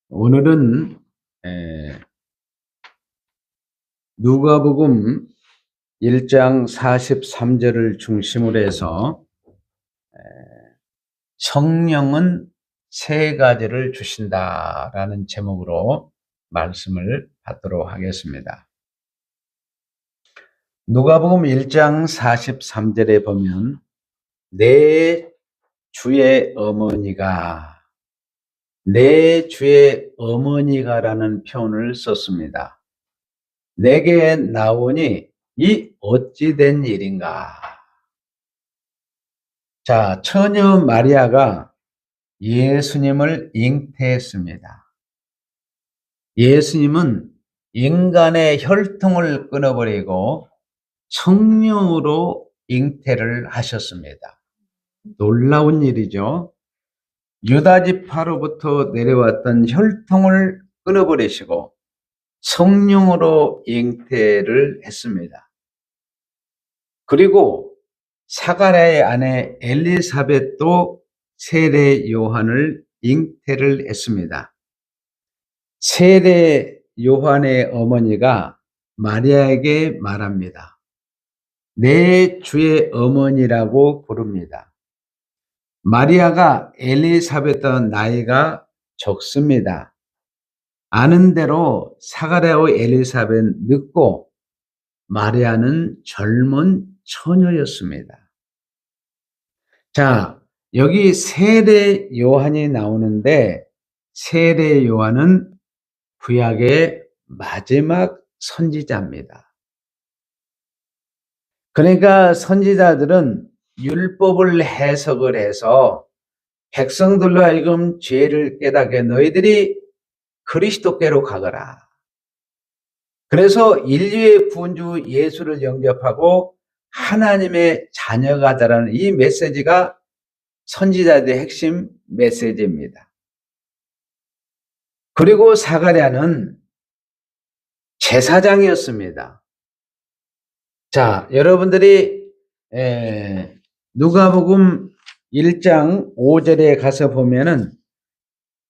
오늘은 누가복음 1장 43절을 중심으로 해서 성령은 세 가지를 주신다라는 제목으로 말씀을 받도록 하겠습니다. 누가복음 1장 43절에 보면 내 주의 어머니가라는 표현을 썼습니다. 내게 나오니 이 어찌 된 일인가? 자, 처녀 마리아가 예수님을 잉태했습니다. 예수님은 인간의 혈통을 끊어버리고 성령으로 잉태를 하셨습니다. 놀라운 일이죠. 유다 지파로부터 내려왔던 혈통을 끊어버리시고 성령으로 잉태를 했습니다. 그리고 사가랴의 아내 엘리사벳도 세례 요한을 잉태를 했습니다. 세례 요한의 어머니가 마리아에게 말합니다. 내 주의 어머니라고 부릅니다. 마리아가 엘리사벳보다 나이가 적습니다. 아는 대로 사가랴의 엘리사벳은 늙고 마리아는 젊은 처녀였습니다. 자, 여기 세례 요한이 나오는데 세례 요한은 구약의 마지막 선지자입니다. 그러니까 선지자들은 율법을 해석을 해서 백성들로 하여금 죄를 깨닫게 너희들이 그리스도께로 가거라. 그래서 인류의 구원주 예수를 영접하고 하나님의 자녀가 되라는 이 메시지가 선지자들의 핵심 메시지입니다. 그리고 사가랴는 제사장이었습니다. 자, 여러분들이 누가복음 1장 5절에 가서 보면은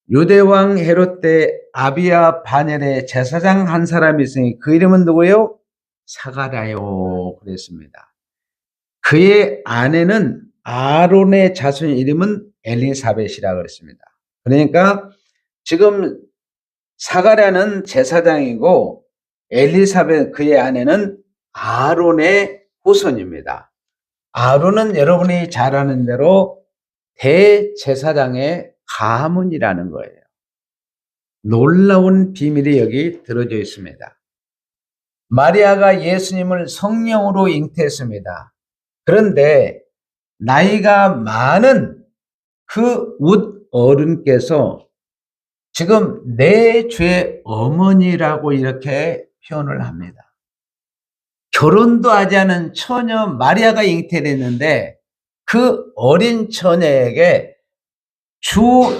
유대왕 헤롯 때 아비야 바넬의 제사장 한 사람이 있으니 그 이름은 누구요? 사가랴요 그랬습니다. 그의 아내는 아론의 자손 이름은 엘리사벳이라고 그랬습니다. 그러니까 지금 사가랴는 제사장이고 엘리사벳 그의 아내는 아론의 후손입니다. 아론은 여러분이 잘 아는 대로 대제사장의 가문이라는 거예요. 놀라운 비밀이 여기 들어져 있습니다. 마리아가 예수님을 성령으로 잉태했습니다. 그런데 나이가 많은 그 웃 어른께서 지금 내 주의 어머니라고 이렇게 표현을 합니다. 결혼도 하지 않은 처녀 마리아가 잉태됐는데 그 어린 처녀에게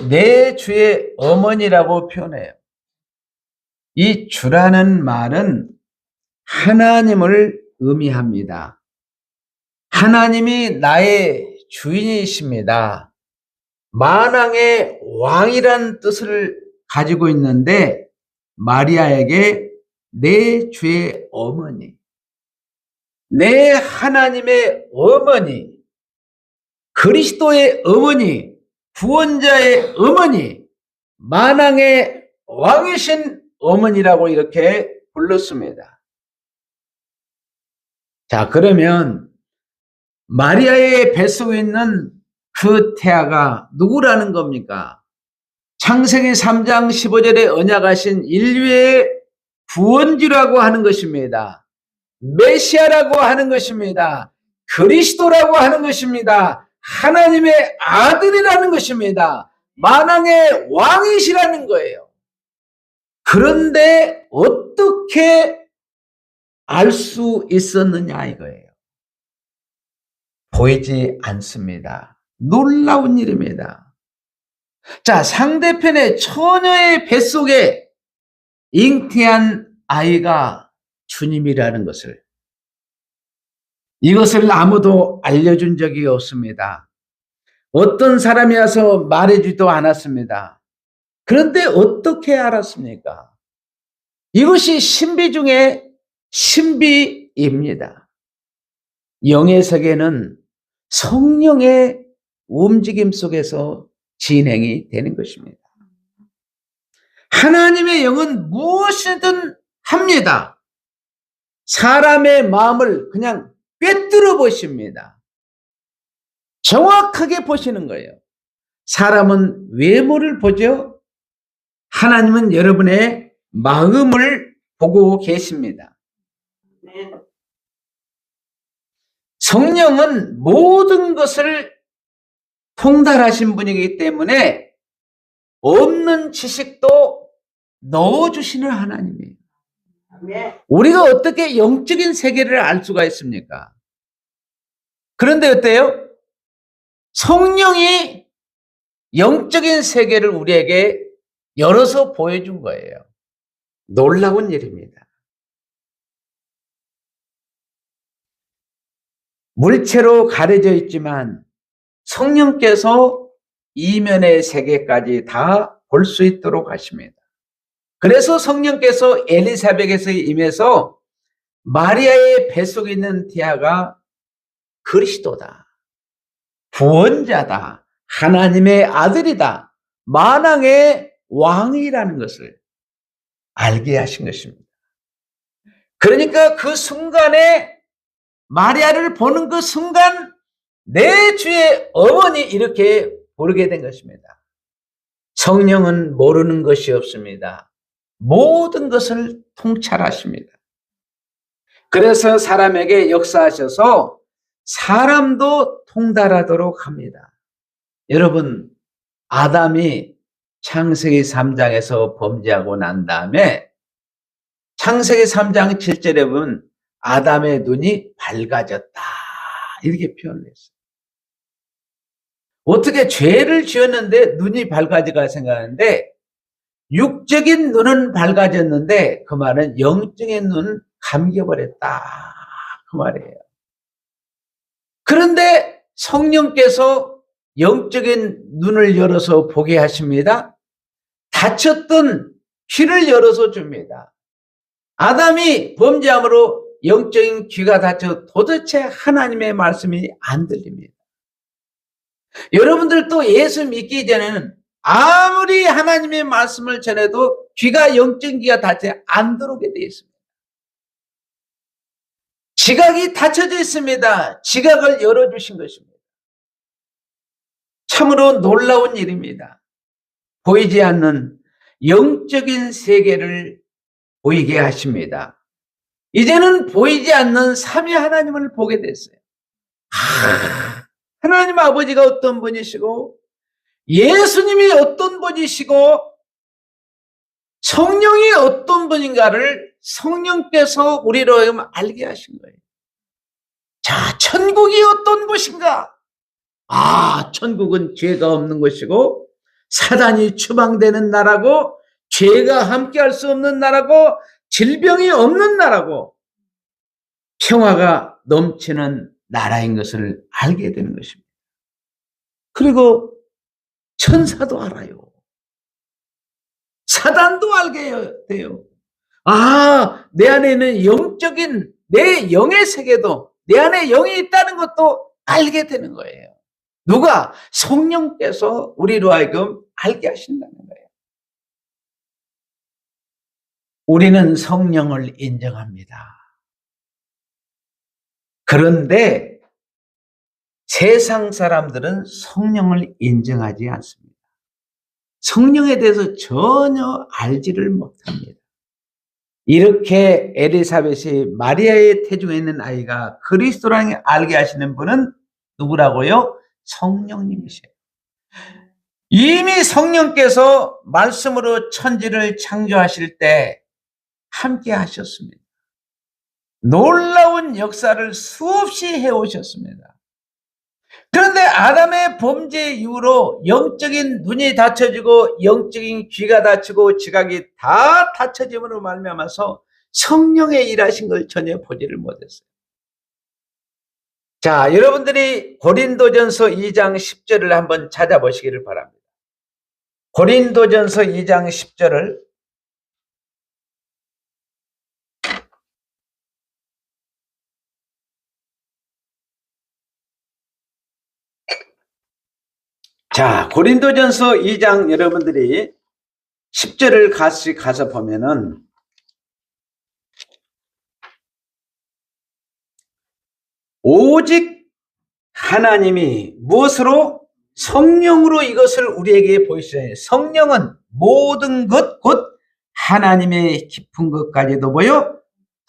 내 주의 어머니라고 표현해요. 이 주라는 말은 하나님을 의미합니다. 하나님이 나의 주인이십니다. 만왕의 왕이란 뜻을 가지고 있는데 마리아에게 내 주의 어머니, 내 하나님의 어머니, 그리스도의 어머니, 구원자의 어머니, 만왕의 왕이신 어머니라고 이렇게 불렀습니다. 자, 그러면 마리아의 뱃속에 있는 그 태아가 누구라는 겁니까? 창세기 3장 15절에 언약하신 인류의 구원주라고 하는 것입니다. 메시아라고 하는 것입니다. 그리스도라고 하는 것입니다. 하나님의 아들이라는 것입니다. 만왕의 왕이시라는 거예요. 그런데 어떻게 알 수 있었느냐 이거예요. 보이지 않습니다. 놀라운 일입니다. 자, 상대편의 처녀의 뱃속에 잉태한 아이가 주님이라는 것을, 이것을 아무도 알려준 적이 없습니다. 어떤 사람이 와서 말해주지도 않았습니다. 그런데 어떻게 알았습니까? 이것이 신비 중에 신비입니다. 영의 세계는 성령의 움직임 속에서 진행이 되는 것입니다. 하나님의 영은 무엇이든 합니다. 사람의 마음을 그냥 꿰뚫어 보십니다. 정확하게 보시는 거예요. 사람은 외모를 보죠. 하나님은 여러분의 마음을 보고 계십니다. 성령은 모든 것을 통달하신 분이기 때문에 없는 지식도 넣어주시는 하나님이에요. 우리가 어떻게 영적인 세계를 알 수가 있습니까? 그런데 어때요? 성령이 영적인 세계를 우리에게 열어서 보여준 거예요. 놀라운 일입니다. 물체로 가려져 있지만 성령께서 이면의 세계까지 다 볼 수 있도록 하십니다. 그래서 성령께서 엘리사벳에게 임해서 마리아의 뱃속에 있는 태아가 그리스도다, 구원자다, 하나님의 아들이다, 만왕의 왕이라는 것을 알게 하신 것입니다. 그러니까 그 순간에 마리아를 보는 그 순간 내 주의 어머니 이렇게 부르게 된 것입니다. 성령은 모르는 것이 없습니다. 모든 것을 통찰하십니다. 그래서 사람에게 역사하셔서 사람도 통달하도록 합니다. 여러분, 아담이 창세기 3장에서 범죄하고 난 다음에 창세기 3장 7절에 보면 아담의 눈이 밝아졌다 이렇게 표현을 했어요. 어떻게 죄를 지었는데 눈이 밝아지가 생각하는데 육적인 눈은 밝아졌는데 그 말은 영적인 눈은 감겨버렸다 그 말이에요. 그런데 성령께서 영적인 눈을 열어서 보게 하십니다. 닫혔던 귀를 열어서 줍니다. 아담이 범죄함으로 영적인 귀가 닫혀 도대체 하나님의 말씀이 안 들립니다. 여러분들도 예수 믿기 전에는 아무리 하나님의 말씀을 전해도 귀가 영적인 귀가 닫혀 안 들어오게 되어 있습니다. 지각이 닫혀져 있습니다. 지각을 열어주신 것입니다. 참으로 놀라운 일입니다. 보이지 않는 영적인 세계를 보이게 하십니다. 이제는 보이지 않는 삼위 하나님을 보게 됐어요. 하나님 아버지가 어떤 분이시고 예수님이 어떤 분이시고 성령이 어떤 분인가를 성령께서 우리로 하여금 알게 하신 거예요. 자, 천국이 어떤 곳인가? 천국은 죄가 없는 것이고 사단이 추방되는 나라고 죄가 함께할 수 없는 나라고 질병이 없는 나라고 평화가 넘치는 나라인 것을 알게 되는 것입니다. 그리고 천사도 알아요. 사단도 알게 돼요. 내 안에는 영적인 내 영의 세계도 내 안에 영이 있다는 것도 알게 되는 거예요. 누가? 성령께서 우리로 하여금 알게 하신다는 거예요. 우리는 성령을 인정합니다. 그런데 세상 사람들은 성령을 인정하지 않습니다. 성령에 대해서 전혀 알지를 못합니다. 이렇게 엘리사벳이 마리아의 태중에 있는 아이가 그리스도라는 걸 알게 하시는 분은 누구라고요? 성령님이세요. 이미 성령께서 말씀으로 천지를 창조하실 때 함께 하셨습니다. 놀라운 역사를 수없이 해오셨습니다. 그런데 아담의 범죄 이후로 영적인 눈이 닫혀지고 영적인 귀가 닫히고 지각이 다 닫혀짐으로 말미암아서 성령의 일하신 걸 전혀 보지를 못했어요. 자, 여러분들이 고린도전서 2장 10절을 한번 찾아보시기를 바랍니다. 고린도전서 2장 10절을 자, 고린도전서 2장 여러분들이 10절을 같이 가서 보면은 오직 하나님이 무엇으로? 성령으로 이것을 우리에게 보이시니 성령은 모든 것 곧 하나님의 깊은 것까지도 보여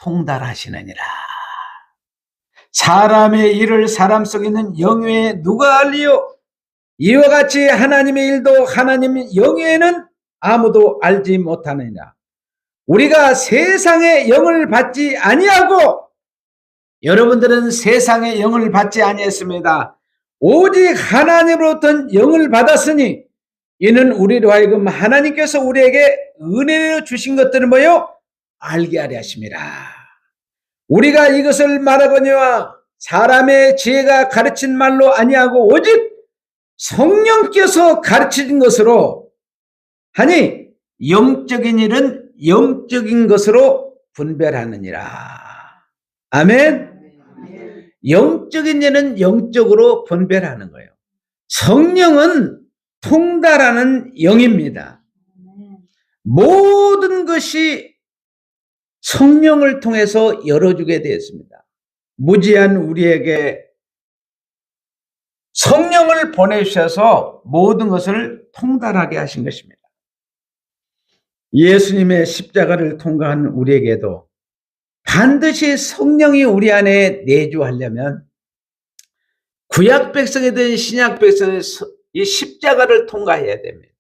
통달하시느니라. 사람의 일을 사람 속에 있는 영외에 누가 알리요? 이와 같이 하나님의 일도 하나님 영외에는 아무도 알지 못하느니라. 우리가 세상의 영을 받지 아니하고 여러분들은 세상의 영을 받지 아니했습니다. 오직 하나님으로부터 영을 받았으니 이는 우리로 하여금 하나님께서 우리에게 은혜로 주신 것들을 뭐요? 알게 하려 하심이라. 우리가 이것을 말하거니와 사람의 지혜가 가르친 말로 아니하고 오직 성령께서 가르친 것으로 하니 영적인 일은 영적인 것으로 분별하느니라. 아멘. 영적인 일은 영적으로 분별하는 거예요. 성령은 통달하는 영입니다. 모든 것이 성령을 통해서 열어주게 되었습니다. 무지한 우리에게 성령을 보내주셔서 모든 것을 통달하게 하신 것입니다. 예수님의 십자가를 통과한 우리에게도 반드시 성령이 우리 안에 내주하려면 구약 백성이든 신약 백성이 이 십자가를 통과해야 됩니다.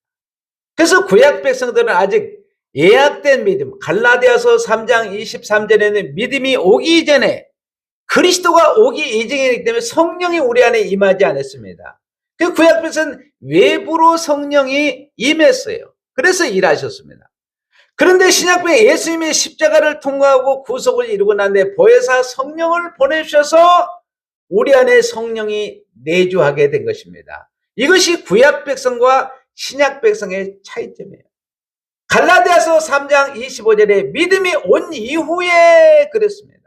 그래서 구약 백성들은 아직 예약된 믿음, 갈라디아서 3장 23절에는 믿음이 오기 전에 그리스도가 오기 이전이기 때문에 성령이 우리 안에 임하지 않았습니다. 그 구약 백성은 외부로 성령이 임했어요. 그래서 일하셨습니다. 그런데 신약부에 예수님의 십자가를 통과하고 구속을 이루고 난 뒤에 보혜사 성령을 보내주셔서 우리 안에 성령이 내주하게 된 것입니다. 이것이 구약 백성과 신약 백성의 차이점이에요. 갈라디아서 3장 25절에 믿음이 온 이후에 그랬습니다.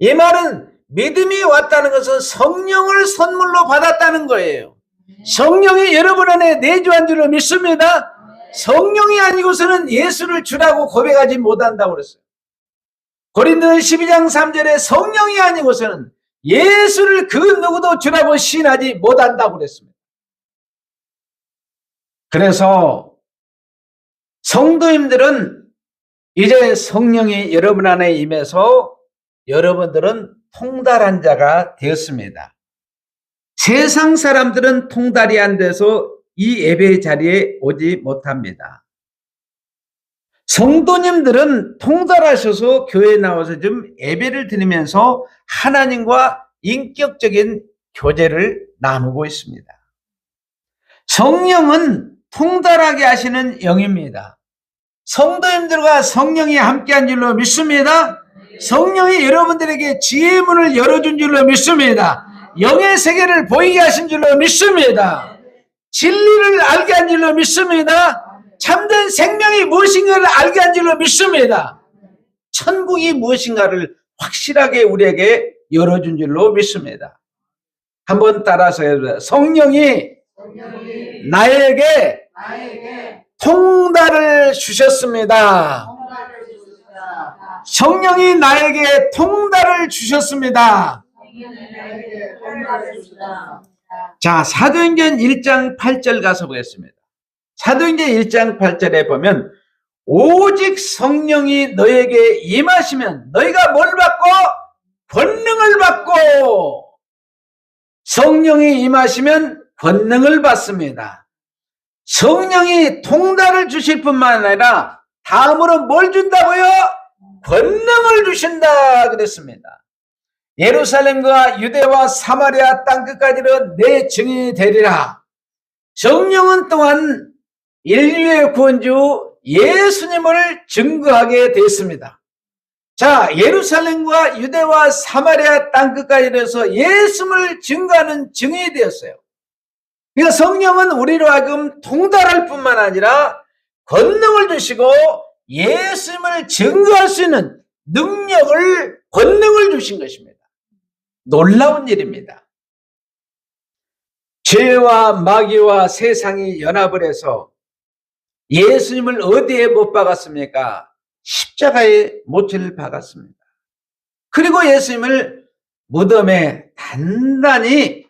이 말은 믿음이 왔다는 것은 성령을 선물로 받았다는 거예요. 성령이 여러분 안에 내주한 줄로 믿습니다. 성령이 아니고서는 예수를 주라고 고백하지 못한다고 그랬어요. 고린도전 12장 3절에 성령이 아니고서는 예수를 그 누구도 주라고 시인하지 못한다고 그랬습니다. 그래서 성도님들은 이제 성령이 여러분 안에 임해서 여러분들은 통달한 자가 되었습니다. 세상 사람들은 통달이 안 돼서 이 예배 자리에 오지 못합니다. 성도님들은 통달하셔서 교회에 나와서 좀 예배를 드리면서 하나님과 인격적인 교제를 나누고 있습니다. 성령은 통달하게 하시는 영입니다. 성도님들과 성령이 함께한 줄로 믿습니다. 성령이 여러분들에게 지혜의 문을 열어준 줄로 믿습니다. 영의 세계를 보이게 하신 줄로 믿습니다. 진리를 알게 한 줄로 믿습니다. 참된 생명이 무엇인가를 알게 한 줄로 믿습니다. 천국이 무엇인가를 확실하게 우리에게 열어준 줄로 믿습니다. 한번 따라서 해보세요. 성령이 나에게 통달을 주셨습니다. 성령이 나에게 통달을 주셨습니다. 자, 사도행전 1장 8절 가서 보겠습니다. 사도행전 1장 8절에 보면 오직 성령이 너에게 임하시면 너희가 뭘 받고? 권능을 받고. 성령이 임하시면 권능을 받습니다. 성령이 통달을 주실 뿐만 아니라 다음으로 뭘 준다고요? 권능을 주신다 그랬습니다. 예루살렘과 유대와 사마리아 땅끝까지는 내 증인이 되리라. 성령은 또한 인류의 구원주 예수님을 증거하게 됐습니다. 자, 예루살렘과 유대와 사마리아 땅끝까지 내서 예수님을 증거하는 증인이 되었어요. 그러니까 성령은 우리로 하여금 통달할 뿐만 아니라 권능을 주시고 예수님을 증거할 수 있는 능력을, 권능을 주신 것입니다. 놀라운 일입니다. 죄와 마귀와 세상이 연합을 해서 예수님을 어디에 못 박았습니까? 십자가에 못을 박았습니다. 그리고 예수님을 무덤에 단단히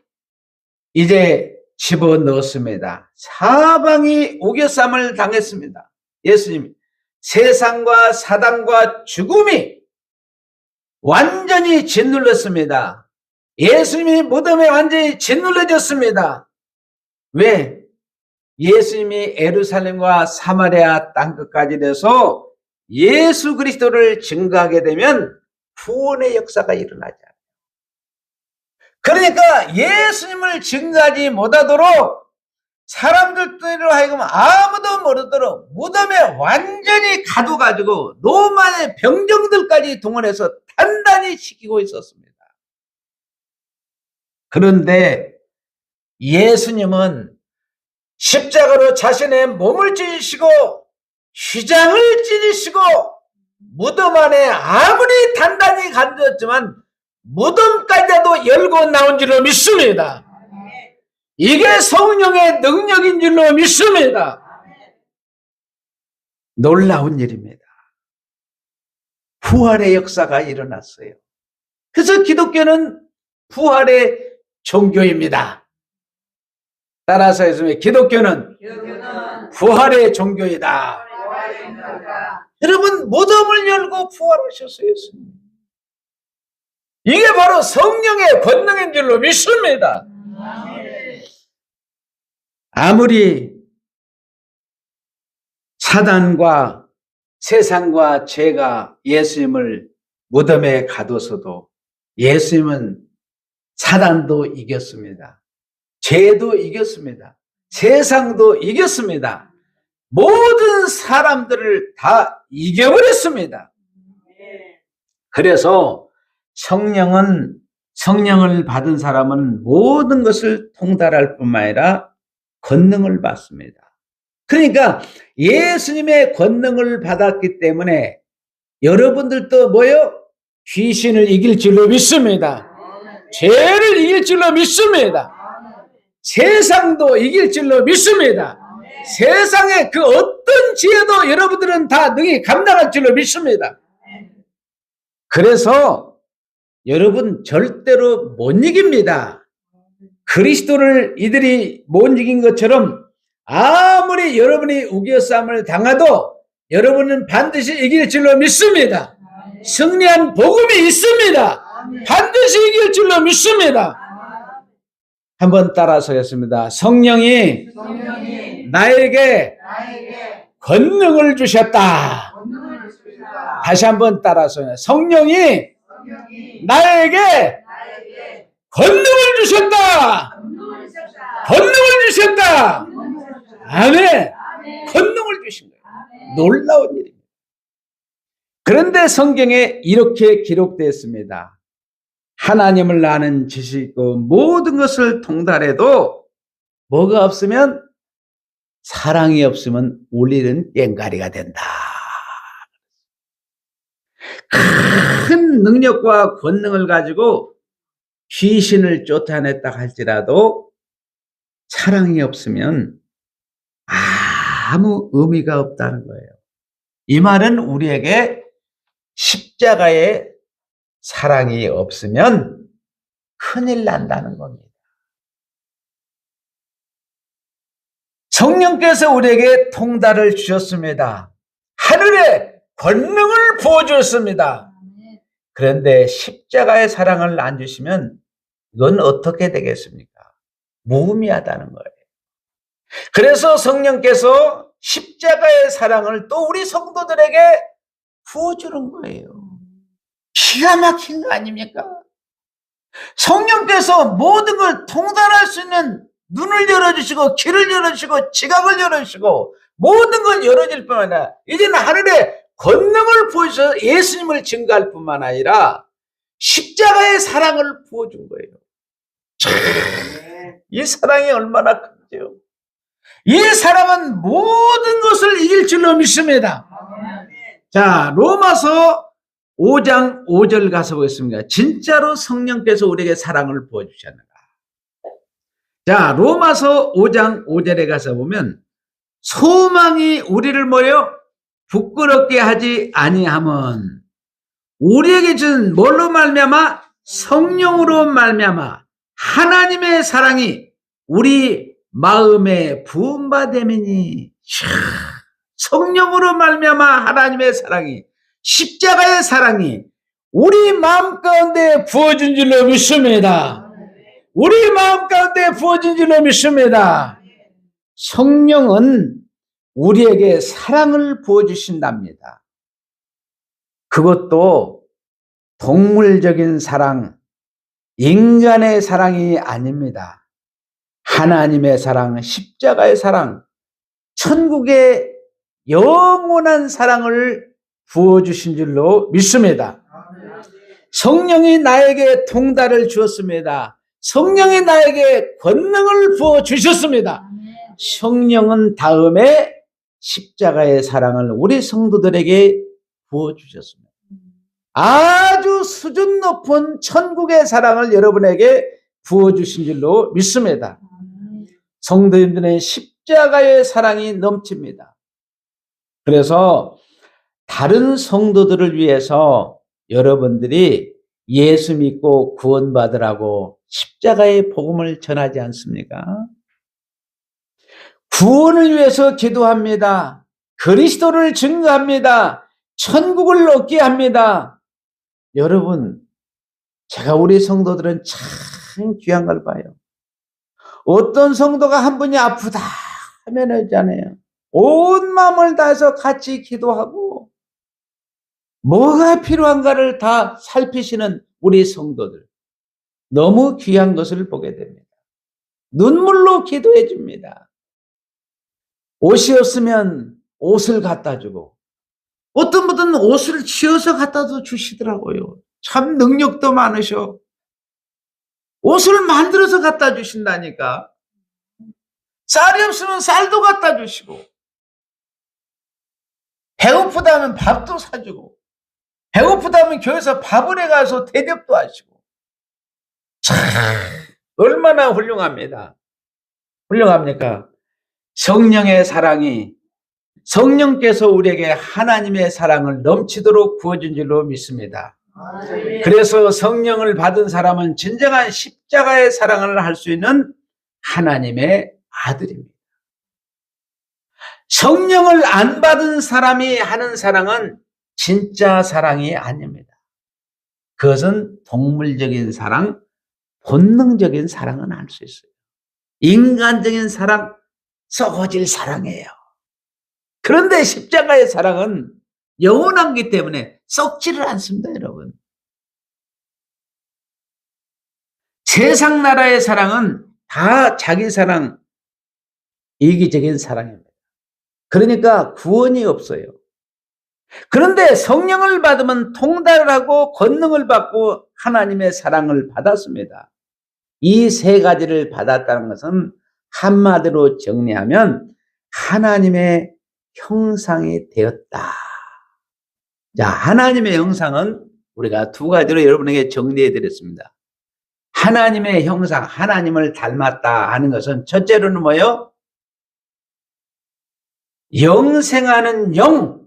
이제 집어넣었습니다. 사방이 우겨쌈을 당했습니다. 예수님, 세상과 사단과 죽음이 완전히 짓눌렀습니다. 예수님이 무덤에 완전히 짓눌러졌습니다. 왜? 예수님이 예루살렘과 사마리아 땅끝까지 돼서 예수 그리스도를 증거하게 되면 구원의 역사가 일어나지 않아요. 그러니까 예수님을 증거하지 못하도록 사람들로 하여금 아무도 모르도록 무덤에 완전히 가둬가지고 로마의 병정들까지 동원해서 단단히 지키고 있었습니다. 그런데 예수님은 십자가로 자신의 몸을 찢으시고 휘장을 찢으시고 무덤 안에 아무리 단단히 가두었지만 무덤까지도 열고 나온 줄로 믿습니다. 이게 성령의 능력인 줄로 믿습니다. 놀라운 일입니다. 부활의 역사가 일어났어요. 그래서 기독교는 부활의 종교입니다. 따라서 했으면 기독교는 부활의 종교이다. 여러분, 무덤을 열고 부활하셨어요. 예수님. 이게 바로 성령의 권능인 줄로 믿습니다. 아무리 사단과 세상과 죄가 예수님을 무덤에 가둬서도 예수님은 사단도 이겼습니다. 죄도 이겼습니다. 세상도 이겼습니다. 모든 사람들을 다 이겨버렸습니다. 그래서 성령을 받은 사람은 모든 것을 통달할 뿐만 아니라 권능을 받습니다. 그러니까 예수님의 권능을 받았기 때문에 여러분들도 뭐요? 귀신을 이길 줄로 믿습니다. 죄를 이길 줄로 믿습니다. 세상도 이길 줄로 믿습니다. 세상의 그 어떤 지혜도 여러분들은 다 능히 감당할 줄로 믿습니다. 그래서 여러분 절대로 못 이깁니다. 그리스도를 이들이 못 이긴 것처럼 아무리 여러분이 우겨싸움을 당해도 여러분은 반드시 이길 줄로 믿습니다. 승리한 복음이 있습니다. 반드시 이길 줄로 믿습니다. 한번 따라서 했습니다. 성령이 나에게 권능을 주셨다. 다시 한번 따라서 성령이 나에게 권능을 주셨다. 권능을 주셨다. 아멘. 권능을 주신 거예요. 놀라운 일입니다. 그런데 성경에 이렇게 기록되어 있습니다. 하나님을 아는 지식이고 모든 것을 통달해도 뭐가 없으면, 사랑이 없으면 우리는 땡가리가 된다. 큰 능력과 권능을 가지고 귀신을 쫓아냈다 할지라도 사랑이 없으면 아무 의미가 없다는 거예요. 이 말은 우리에게 십자가에 사랑이 없으면 큰일 난다는 겁니다. 성령께서 우리에게 통달을 주셨습니다. 하늘에 권능을 부어주었습니다. 그런데 십자가의 사랑을 안 주시면 이건 어떻게 되겠습니까? 무의미하다는 거예요. 그래서 성령께서 십자가의 사랑을 또 우리 성도들에게 부어주는 거예요. 기가 막힌 거 아닙니까? 성령께서 모든 걸 통달할 수 있는 눈을 열어주시고 귀를 열어주시고 지각을 열어주시고 모든 걸 열어줄 뿐만 아니라 이제는 하늘에 권능을 부어주셔서 예수님을 증거할 뿐만 아니라 십자가의 사랑을 부어준 거예요. 이 사랑이 얼마나 큰 있죠. 이 사랑은 모든 것을 이길 줄로 믿습니다. 자, 로마서 5장 5절 가서 보겠습니다. 진짜로 성령께서 우리에게 사랑을 부어주셨는가. 자, 로마서 5장 5절에 가서 보면 소망이 우리를 뭐예요? 부끄럽게 하지 아니함은 우리에게 준 뭘로 말미암아? 성령으로 말미암아 하나님의 사랑이 우리 마음에 부음받음이니. 성령으로 말미암아 하나님의 사랑이, 십자가의 사랑이 우리 마음 가운데 부어진 줄로 믿습니다. 우리 마음 가운데 부어진 줄로 믿습니다. 성령은 우리에게 사랑을 부어주신답니다. 그것도 동물적인 사랑, 인간의 사랑이 아닙니다. 하나님의 사랑, 십자가의 사랑, 천국의 영원한 사랑을 부어주신 줄로 믿습니다. 성령이 나에게 통달을 주었습니다. 성령이 나에게 권능을 부어주셨습니다. 성령은 다음에 십자가의 사랑을 우리 성도들에게 부어주셨습니다. 아주 수준 높은 천국의 사랑을 여러분에게 부어주신 줄로 믿습니다. 성도님들의 십자가의 사랑이 넘칩니다. 그래서 다른 성도들을 위해서 여러분들이 예수 믿고 구원받으라고 십자가의 복음을 전하지 않습니까? 구원을 위해서 기도합니다. 그리스도를 증거합니다. 천국을 얻게 합니다. 여러분, 제가 우리 성도들은 참 귀한 걸 봐요. 어떤 성도가 한 분이 아프다 하면 있잖아요. 온 마음을 다해서 같이 기도하고 뭐가 필요한가를 다 살피시는 우리 성도들. 너무 귀한 것을 보게 됩니다. 눈물로 기도해 줍니다. 옷이 없으면 옷을 갖다 주고 어떤 분은 옷을 지어서 갖다 주시더라고요. 참 능력도 많으셔. 옷을 만들어서 갖다 주신다니까. 쌀이 없으면 쌀도 갖다 주시고 배고프다면 밥도 사주고 배고프다면 교회에서 밥을 해가서 대접도 하시고 참 얼마나 훌륭합니다. 훌륭합니까? 성령의 사랑이 성령께서 우리에게 하나님의 사랑을 넘치도록 부어준 줄로 믿습니다. 그래서 성령을 받은 사람은 진정한 십자가의 사랑을 할 수 있는 하나님의 아들입니다. 성령을 안 받은 사람이 하는 사랑은 진짜 사랑이 아닙니다. 그것은 동물적인 사랑, 본능적인 사랑은 알 수 있어요. 인간적인 사랑, 썩어질 사랑이에요. 그런데 십자가의 사랑은 영원하기 때문에 썩지를 않습니다, 여러분. 세상 나라의 사랑은 다 자기 사랑, 이기적인 사랑입니다. 그러니까 구원이 없어요. 그런데 성령을 받으면 통달을 하고 권능을 받고 하나님의 사랑을 받았습니다. 이 세 가지를 받았다는 것은 한마디로 정리하면 하나님의 형상이 되었다. 자, 하나님의 형상은 우리가 두 가지로 여러분에게 정리해 드렸습니다. 하나님의 형상, 하나님을 닮았다 하는 것은 첫째로는 뭐예요? 영생하는 영.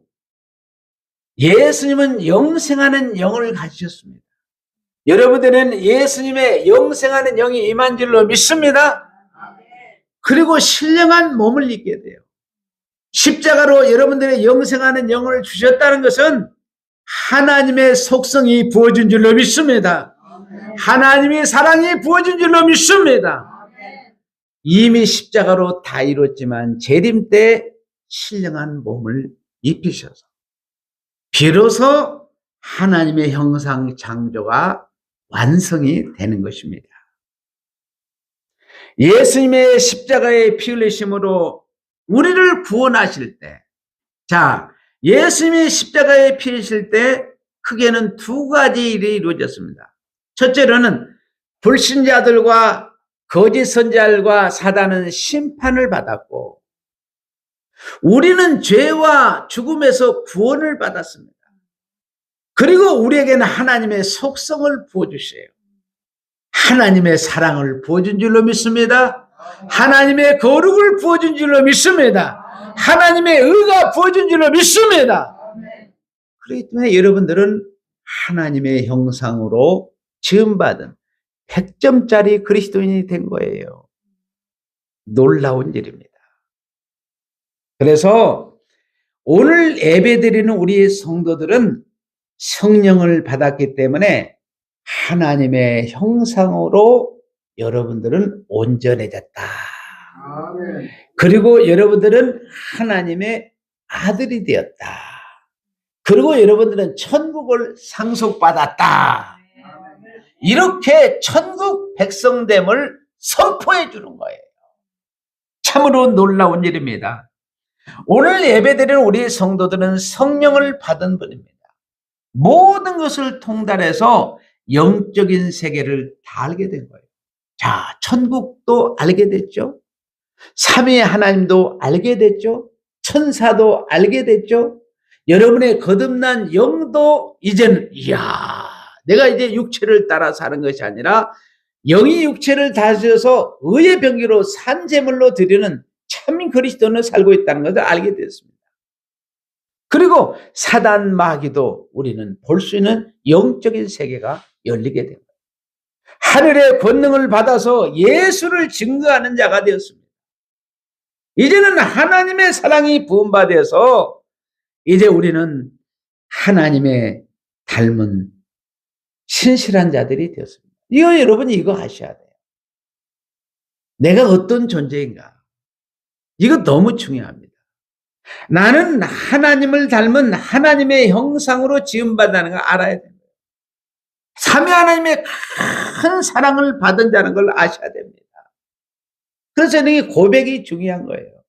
예수님은 영생하는 영을 가지셨습니다. 여러분들은 예수님의 영생하는 영이 임한 줄로 믿습니다. 그리고 신령한 몸을 입게 돼요. 십자가로 여러분들의 영생하는 영을 주셨다는 것은 하나님의 속성이 부어진 줄로 믿습니다. 하나님의 사랑이 부어진 줄로 믿습니다. 이미 십자가로 다 이뤘지만 재림 때 신령한 몸을 입히셔서 비로소 하나님의 형상 창조가 완성이 되는 것입니다. 예수님의 십자가의 피 흘리심으로 우리를 구원하실 때, 자, 예수님이 십자가에 피 흘리실 때 크게는 두 가지 일이 이루어졌습니다. 첫째로는 불신자들과 거짓 선지자들과 사단은 심판을 받았고 우리는 죄와 죽음에서 구원을 받았습니다. 그리고 우리에게는 하나님의 속성을 부어주세요. 하나님의 사랑을 부어준 줄로 믿습니다. 하나님의 거룩을 부어준 줄로 믿습니다. 하나님의 의가 부어준 줄로 믿습니다. 그렇기 때문에 여러분들은 하나님의 형상으로 지음받은 100점짜리 그리스도인이 된 거예요. 놀라운 일입니다. 그래서 오늘 예배드리는 우리 성도들은 성령을 받았기 때문에 하나님의 형상으로 여러분들은 온전해졌다. 아멘. 그리고 여러분들은 하나님의 아들이 되었다. 그리고 여러분들은 천국을 상속받았다. 이렇게 천국 백성됨을 선포해 주는 거예요. 참으로 놀라운 일입니다. 오늘 예배드리는 우리 성도들은 성령을 받은 분입니다. 모든 것을 통달해서 영적인 세계를 다 알게 된 거예요. 자, 천국도 알게 됐죠. 삼위의 하나님도 알게 됐죠. 천사도 알게 됐죠. 여러분의 거듭난 영도 이제는 이야, 내가 이제 육체를 따라 사는 것이 아니라 영이 육체를 다스려서 의의 병기로 산 제물로 드리는 참 그리스도는 살고 있다는 것을 알게 됐습니다. 그리고 사단 마귀도 우리는 볼 수 있는 영적인 세계가 열리게 된 거예요. 하늘의 권능을 받아서 예수를 증거하는 자가 되었습니다. 이제는 하나님의 사랑이 부음받아서 이제 우리는 하나님의 닮은 신실한 자들이 되었습니다. 이거 여러분 이거 아셔야 돼요. 내가 어떤 존재인가? 이거 너무 중요합니다. 나는 하나님을 닮은 하나님의 형상으로 지음받았다는 걸 알아야 됩니다. 삼위 하나님의 큰 사랑을 받은 자는 걸 아셔야 됩니다. 그래서 이 고백이 중요한 거예요.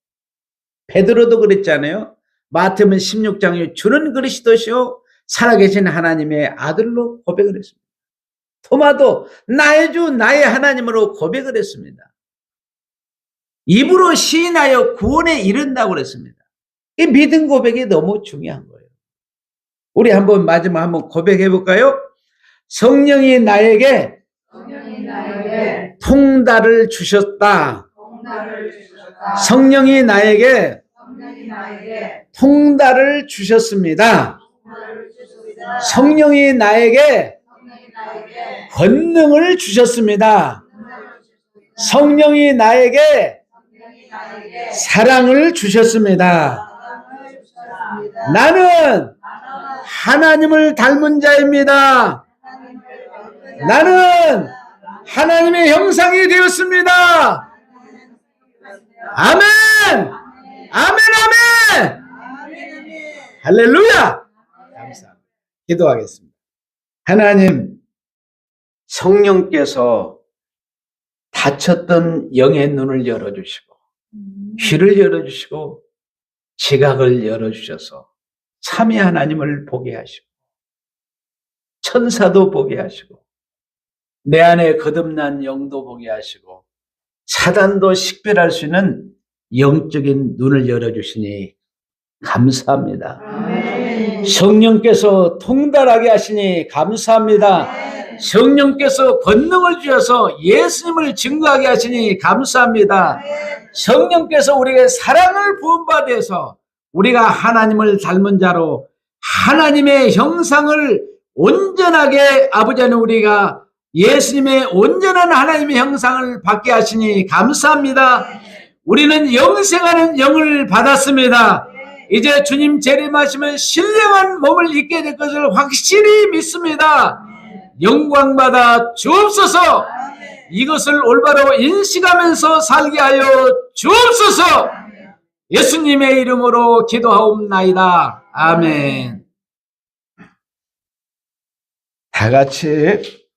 베드로도 그랬잖아요. 마태복음 16장에 주는 그리스도시요 살아계신 하나님의 아들로 고백을 했습니다. 토마도 나의 주 나의 하나님으로 고백을 했습니다. 입으로 시인하여 구원에 이른다고 그랬습니다. 이 믿음 고백이 너무 중요한 거예요. 우리 한번 마지막 한번 고백해 볼까요? 성령이 나에게 통달을 주셨다. 성령이 나에게 통달을 주셨습니다. 성령이 나에게 권능을 주셨습니다. 성령이 나에게 사랑을 주셨습니다. 나는 하나님을 닮은 자입니다. 나는 하나님의 형상이 되었습니다. 아멘! 아멘! 아멘! 할렐루야! 감사합니다. 기도하겠습니다. 하나님, 성령께서 닫혔던 영의 눈을 열어주시고 귀를 열어주시고 지각을 열어주셔서 삼위 하나님을 보게 하시고 천사도 보게 하시고 내 안에 거듭난 영도 보게 하시고 사단도 식별할 수 있는 영적인 눈을 열어주시니 감사합니다. 아멘. 성령께서 통달하게 하시니 감사합니다. 아멘. 성령께서 권능을 주셔서 예수님을 증거하게 하시니 감사합니다. 아멘. 성령께서 우리에게 사랑을 부음받아서 우리가 하나님을 닮은 자로 하나님의 형상을 온전하게 아버지 하나님 우리가 예수님의 온전한 하나님의 형상을 받게 하시니 감사합니다. 우리는 영생하는 영을 받았습니다. 이제 주님 재림하시면 신령한 몸을 입게 될 것을 확실히 믿습니다. 영광받아 주옵소서. 이것을 올바로 인식하면서 살게 하여 주옵소서. 예수님의 이름으로 기도하옵나이다. 아멘. 다 같이